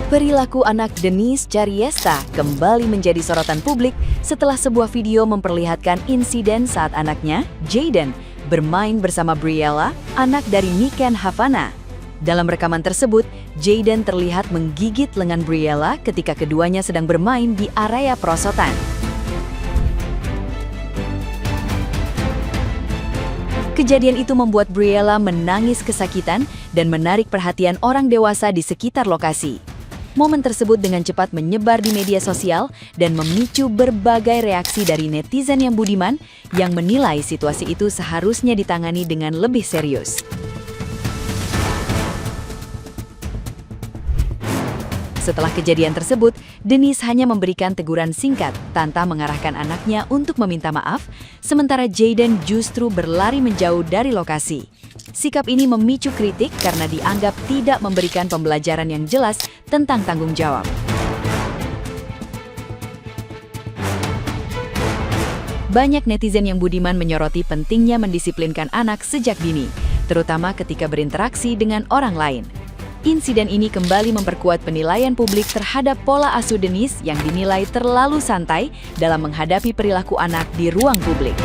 Perilaku anak Denise Chariesta kembali menjadi sorotan publik setelah sebuah video memperlihatkan insiden saat anaknya, Jayden, bermain bersama Briella, anak dari Niken Havana. Dalam rekaman tersebut, Jayden terlihat menggigit lengan Briella ketika keduanya sedang bermain di area perosotan. Kejadian itu membuat Briella menangis kesakitan dan menarik perhatian orang dewasa di sekitar lokasi. Momen tersebut dengan cepat menyebar di media sosial dan memicu berbagai reaksi dari netizen yang budiman yang menilai situasi itu seharusnya ditangani dengan lebih serius. Setelah kejadian tersebut, Denise hanya memberikan teguran singkat tanpa mengarahkan anaknya untuk meminta maaf, sementara Jayden justru berlari menjauh dari lokasi. Sikap ini memicu kritik karena dianggap tidak memberikan pembelajaran yang jelas tentang tanggung jawab. Banyak netizen yang budiman menyoroti pentingnya mendisiplinkan anak sejak dini, terutama ketika berinteraksi dengan orang lain. Insiden ini kembali memperkuat penilaian publik terhadap pola asuh Denise yang dinilai terlalu santai dalam menghadapi perilaku anak di ruang publik.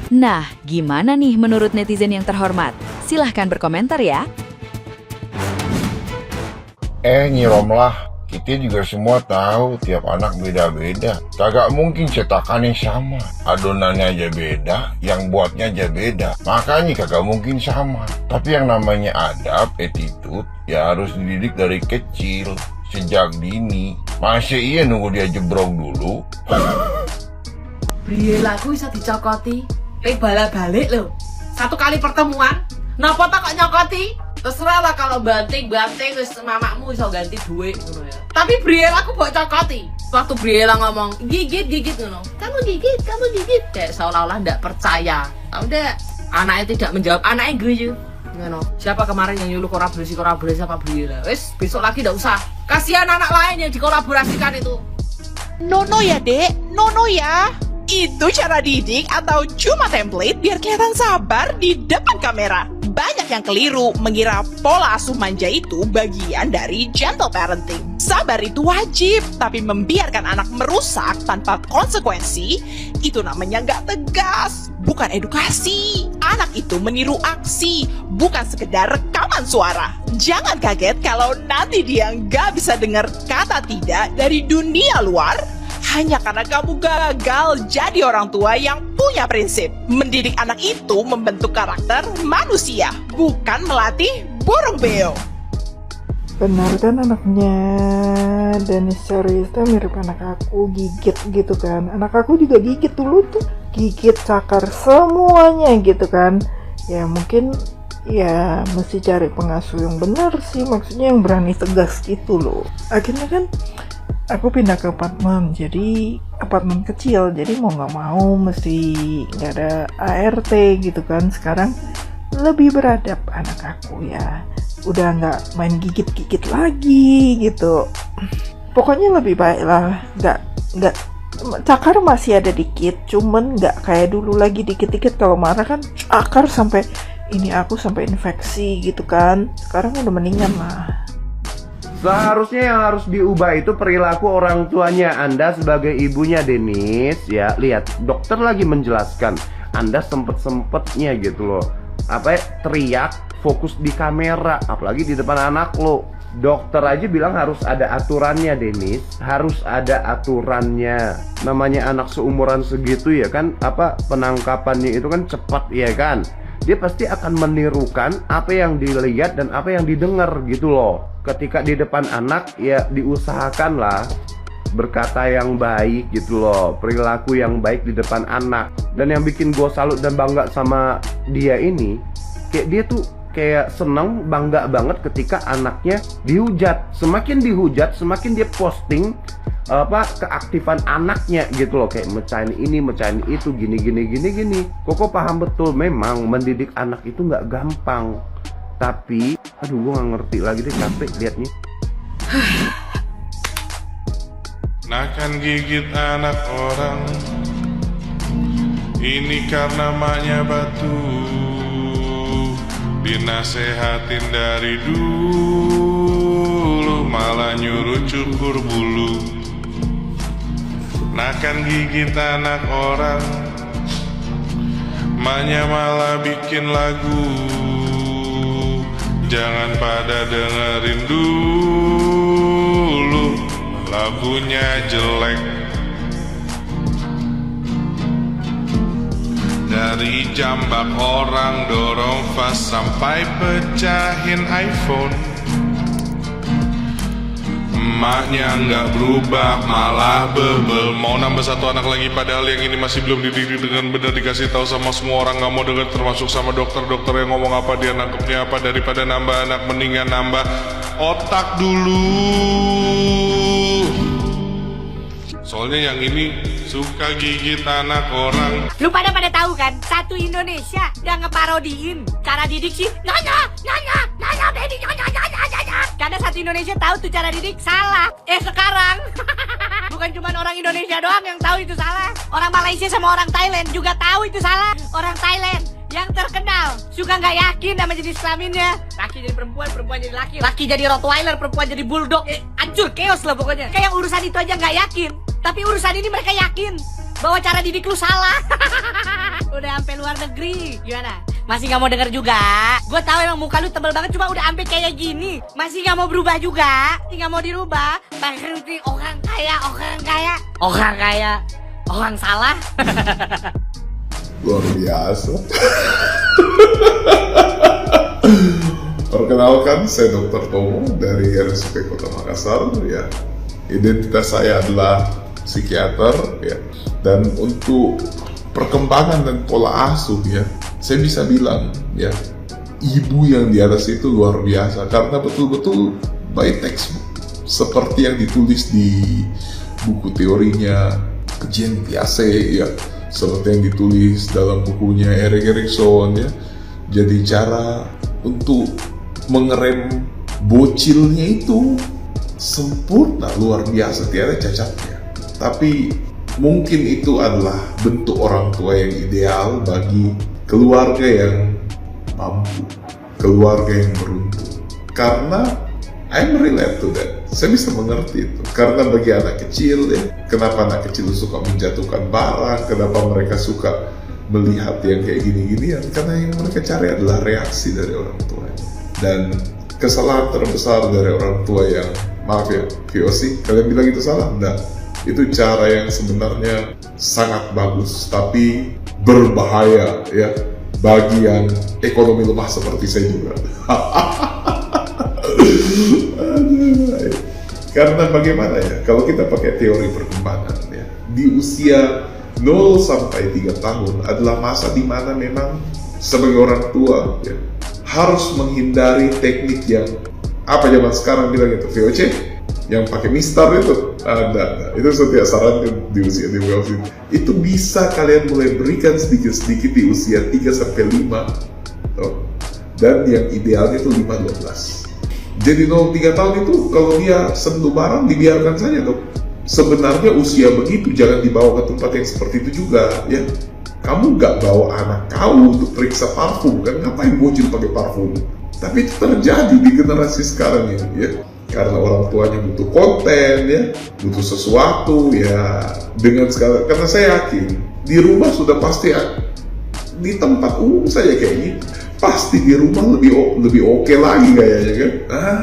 Nah, gimana nih menurut netizen yang terhormat? Silahkan berkomentar ya. Nyiromlah, kita juga semua tahu tiap anak beda-beda. Kagak mungkin cetakannya sama. Adonannya aja beda, yang buatnya aja beda. Makanya kagak mungkin sama. Tapi yang namanya adab, attitude, ya harus dididik dari kecil, sejak dini. Masih iya nunggu dia jebrong dulu. Briella aku bisa dicokoti. Balik loh. Satu kali pertemuan, napa tak kok nyokoti? Terserah lah kalau banting wis mamakmu bisa ganti duit gitu ya. Tapi Briella aku buat cokoti. Waktu Briella ngomong gigit ngono. Kamu gigit. Kayak seolah-olah ndak percaya. Udah, anaknya tidak menjawab, anaknya gereja. Ngono. Siapa kemarin yang nyuruh kolaborasi sama Briella? Wes, besok lagi ndak usah. Kasihan anak lain yang dikolaborasikan itu. Nono ya, Dek. Nono ya. Itu cara didik atau cuma template biar kelihatan sabar di depan kamera. Banyak yang keliru mengira pola asuh manja itu bagian dari gentle parenting. Sabar itu wajib, tapi membiarkan anak merusak tanpa konsekuensi, itu namanya nggak tegas, bukan edukasi. Anak itu meniru aksi, bukan sekedar rekaman suara. Jangan kaget kalau nanti dia nggak bisa dengar kata tidak dari dunia luar, hanya karena kamu gagal jadi orang tua yang punya prinsip. Mendidik anak itu membentuk karakter manusia, bukan melatih burung beo. Benar kan anaknya Denise Chariesta mirip anak aku, gigit gitu kan. Anak aku juga gigit dulu tuh, gigit, cakar, semuanya gitu kan. Ya mungkin ya mesti cari pengasuh yang benar sih, maksudnya yang berani tegas gitu loh. Akhirnya kan aku pindah ke apartemen, jadi apartemen kecil, jadi mau nggak mau mesti nggak ada ART gitu kan. Sekarang lebih beradab anak aku ya, udah nggak main gigit-gigit lagi gitu. Pokoknya lebih baik lah, nggak cakar masih ada dikit, cuman nggak kayak dulu lagi dikit-dikit. Kalau marah kan cakar sampai ini aku sampai infeksi gitu kan. Sekarang udah mendingan lah. Seharusnya yang harus diubah itu perilaku orang tuanya. Anda sebagai ibunya Denis, ya lihat dokter lagi menjelaskan, Anda sempet-sempetnya gitu loh, teriak fokus di kamera, apalagi di depan anak lo. Dokter aja bilang harus ada aturannya Denis, harus ada aturannya. Namanya anak seumuran segitu ya kan, penangkapannya itu kan cepat ya kan. Dia pasti akan menirukan apa yang dilihat dan apa yang didengar gitu loh. Ketika di depan anak ya diusahakanlah berkata yang baik gitu loh, perilaku yang baik di depan anak. Dan yang bikin gue salut dan bangga sama dia ini, kayak dia tuh kayak seneng, bangga banget ketika anaknya dihujat. Semakin dihujat, semakin dia posting keaktifan anaknya gitu loh, kayak mecahin ini, mecahin itu, gini. Koko paham betul, memang mendidik anak itu nggak gampang. Tapi, aduh gue nggak ngerti lagi deh, capek liatnya. Nakan gigit anak orang, ini karena maknya batu. Dinasehatin dari dulu, malah nyuruh cukur bulu. Nakan gigit anak orang, maknya malah bikin lagu. Jangan pada dengerin dulu, lagunya jelek. Dari jambak orang dorong fast sampai pecahin iPhone. Emaknya nggak berubah, malah bebel. Mau nambah satu anak lagi, padahal yang ini masih belum dididik dengan benar. Dikasih tahu sama semua orang, nggak mau dengar, termasuk sama dokter-dokter yang ngomong apa dia nangkepnya apa. Daripada nambah anak, mendingan nambah otak dulu. Soalnya yang ini suka gigit anak orang. Lu pada tahu kan, satu Indonesia yang ngeparodiin cara didik sih nyonya baby nyonya. Karena satu Indonesia tahu tuh cara didik salah. Sekarang bukan cuma orang Indonesia doang yang tahu itu salah. Orang Malaysia sama orang Thailand juga tahu itu salah. Orang Thailand yang terkenal suka nggak yakin sama jenis kelaminnya. Laki jadi perempuan, perempuan jadi laki, laki jadi Rottweiler, perempuan jadi Bulldog. Hancur, chaos lah pokoknya. Kayak urusan itu aja nggak yakin, tapi urusan ini mereka yakin bahwa cara didik lu salah. Udah sampai luar negeri. Gimana? Masih nggak mau denger juga? Gue tahu emang muka lu tebel banget, cuma udah sampai kayak gini masih nggak mau berubah juga. Masih nggak mau dirubah. Berarti orang kaya, orang salah. Luar biasa. Perkenalkan, saya Dr. Tomo dari RSUP Kota Makassar. Ya, identitas saya adalah psikiater. Ya, dan untuk perkembangan dan pola asuh, ya, saya bisa bilang, ya, ibu yang di atas itu luar biasa karena betul-betul by textbook, seperti yang ditulis di buku teorinya Jean Piaget, ya, seperti yang ditulis dalam bukunya Erik Erikson, ya. Jadi cara untuk mengerem bocilnya itu sempurna, luar biasa, tiada cacatnya. Tapi mungkin itu adalah bentuk orang tua yang ideal bagi keluarga yang mampu, keluarga yang beruntung. Karena I'm relate to that. Saya bisa mengerti itu. Karena bagi anak kecil, ya, kenapa anak kecil suka menjatuhkan barang, kenapa mereka suka melihat yang kayak gini-ginian, karena yang mereka cari adalah reaksi dari orang tuanya. Dan kesalahan terbesar dari orang tua yang, maaf ya, POC, kalian bilang itu salah? Enggak. Itu cara yang sebenarnya sangat bagus, tapi berbahaya, ya, bagi yang ekonomi lemah seperti saya juga. Karena bagaimana ya, kalau kita pakai teori perkembangan, ya, di usia 0 sampai 3 tahun adalah masa di mana memang sebagai orang tua, ya, harus menghindari teknik yang apa zaman sekarang bilang itu VOC, yang pakai mistar itu. Ada, itu setiap sarankan di usia di bawah itu bisa kalian mulai berikan sedikit-sedikit di usia 3 sampai 5. Dan yang idealnya itu 5-12. Jadi 0-3 tahun itu kalau dia sentuh barang dibiarkan saja dong. Sebenarnya usia begitu jangan dibawa ke tempat yang seperti itu juga, ya. Kamu nggak bawa anak kau untuk periksa parfum kan? Ngapain bocil pakai parfum? Tapi itu terjadi di generasi sekarang ini, ya. karena orang tuanya butuh konten ya, butuh sesuatu ya, dengan segala, karena saya yakin di rumah sudah pasti, di tempat umum saja kayak gitu, pasti di rumah lebih oke lagi kayaknya kan.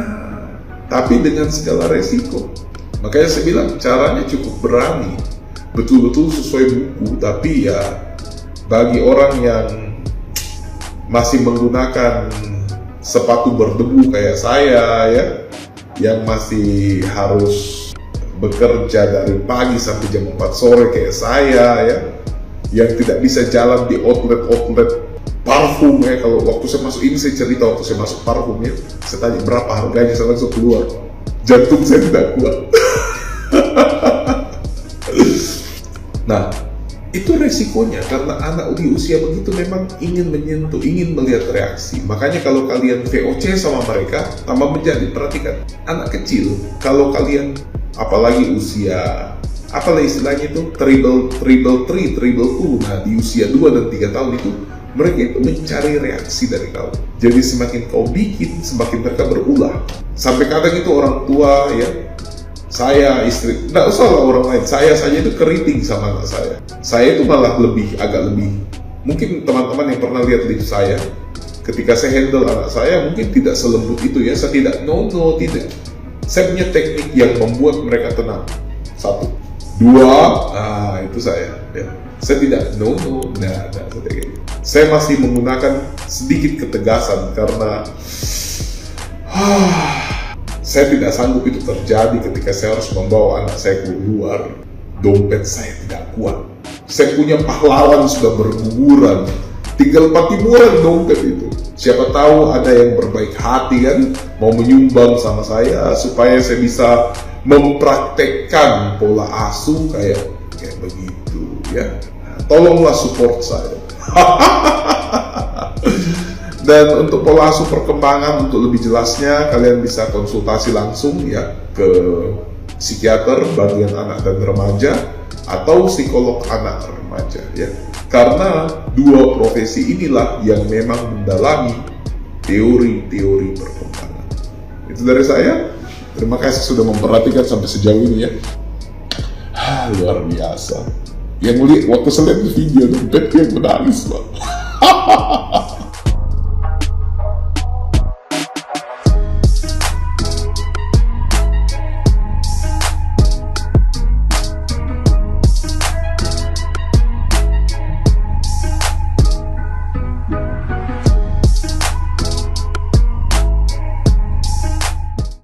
Tapi dengan segala resiko. Makanya saya bilang caranya cukup berani, betul-betul sesuai buku. Tapi ya bagi orang yang masih menggunakan sepatu berdebu kayak saya ya, yang masih harus bekerja dari pagi sampai jam 4 sore kayak saya ya, yang tidak bisa jalan di outlet parfum ya. Kalau waktu saya masuk ini, saya cerita waktu saya masuk parfum ya, saya tanya berapa harganya, saya langsung keluar, jantung saya tidak kuat. Nah, itu resikonya karena anak di usia begitu memang ingin menyentuh, ingin melihat reaksi. Makanya kalau kalian VOC sama mereka, tambah menjadi, perhatikan anak kecil, kalau kalian apalagi usia, apalah istilahnya itu, triple 2, nah di usia 2 dan 3 tahun itu mereka itu mencari reaksi dari kau. Jadi semakin kau bikin, semakin mereka berulah. Sampai kadang itu orang tua ya, saya, istri, nggak usah lah orang lain, saya saja itu keriting sama anak saya. Saya itu malah agak lebih, mungkin teman-teman yang pernah lihat live saya, ketika saya handle anak saya mungkin tidak selembut itu ya, saya tidak, tidak. Saya punya teknik yang membuat mereka tenang. 1, 2, itu saya ya. Saya tidak saya masih menggunakan sedikit ketegasan karena saya tidak sanggup itu terjadi ketika saya harus membawa anak saya keluar. Dompet saya tidak kuat. Saya punya pahlawan sudah berguguran, tinggal patimuran dompet itu. Siapa tahu ada yang berbaik hati kan, mau menyumbang sama saya supaya saya bisa mempraktekkan pola asuh kayak begitu ya. Tolonglah support saya. Dan untuk pola asuh perkembangan, untuk lebih jelasnya kalian bisa konsultasi langsung ya ke psikiater bagian anak dan remaja atau psikolog anak remaja ya. Karena dua profesi inilah yang memang mendalami teori-teori perkembangan. Itu dari saya. Terima kasih sudah memperhatikan sampai sejauh ini ya. Luar biasa. Yang lihat waktu saya lihat video dompet yang menangis, Pak.